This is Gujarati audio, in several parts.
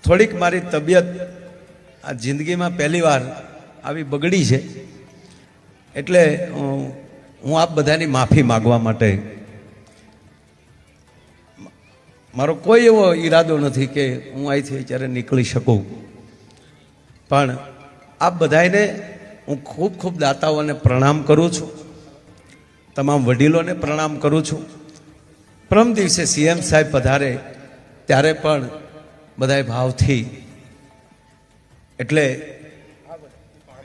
થોડીક મારી તબિયત આ જિંદગીમાં પહેલી વાર આવી બગડી છે, એટલે હું આપ બધાની માફી માગવા માટે, મારો કોઈ એવો ઈરાદો નથી કે હું અહીંથી અત્યારે નીકળી શકું, પણ આપ બધાને હું ખૂબ ખૂબ દાતાઓને પ્રણામ કરું છું, તમામ વડીલોને પ્રણામ કરું છું. પરમ દિવસે સીએમ સાહેબ પધારે ત્યારે પણ બધાએ ભાવથી, એટલે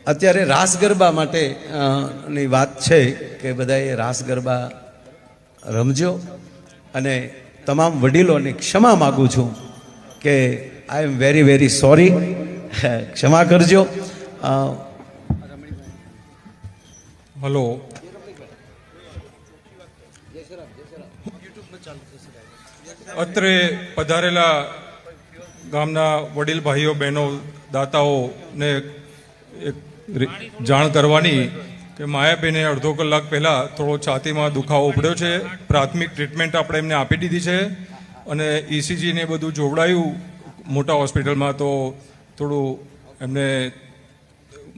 અત્યારે રાસ ગરબા માટે ની વાત છે કે બધાએ રાસ ગરબા રમજો, અને તમામ વડીલોને ક્ષમા માગું છું કે આઈ એમ વેરી વેરી સોરી, ક્ષમા કરજો. હલો, અત્રે પધારેલા ગામના વડીલ ભાઈઓ બહેનો દાતાઓને એક જાણ કરવાની કે માયાબેને અડધો કલાક પહેલાં થોડો છાતીમાં દુખાવો ઉપડ્યો છે. પ્રાથમિક ટ્રીટમેન્ટ આપણે એમને આપી દીધી છે અને ECG ને બધું જોવડાયું મોટા હોસ્પિટલમાં, તો થોડું એમને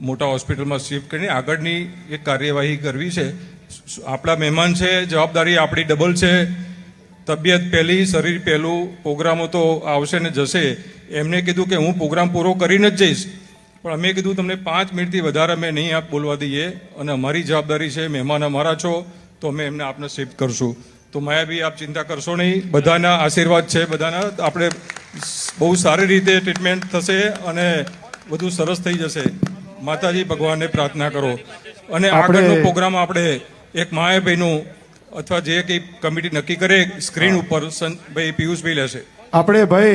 મોટા હોસ્પિટલમાં શિફ્ટ કરીને આગળની એક કાર્યવાહી કરવી છે. આપણા મહેમાન છે, જવાબદારી આપણી ડબલ છે. તબિયત પહેલી, શરીર પહેલું, પ્રોગ્રામો તો આવશે ને જશે. એમને કીધું કે હું પ્રોગ્રામ પૂરો કરીને જ જઈશ, પણ અમે કીધું તમને 5 મિનિટથી વધારે અમે નહીં આપ બોલવા દઈએ, અને અમારી જવાબદારી છે, મહેમાન અમારા છો તો અમે એમને આપને શિફ્ટ કરશું. તો માયાબી આપ ચિંતા કરશો નહીં, બધાના આશીર્વાદ છે, બધાના આપણે બહુ સારી રીતે ટ્રીટમેન્ટ થશે અને બધું સરસ થઈ જશે. માતાજી ભગવાનને પ્રાર્થના કરો. અને આગળનો પ્રોગ્રામ આપણે એક માયાભાઈનું અથવા જે કંઈ કમિટી નક્કી કરે સ્ક્રીન ઉપર ભાઈ પિયુષભાઈ લેશે. આપણે ભાઈ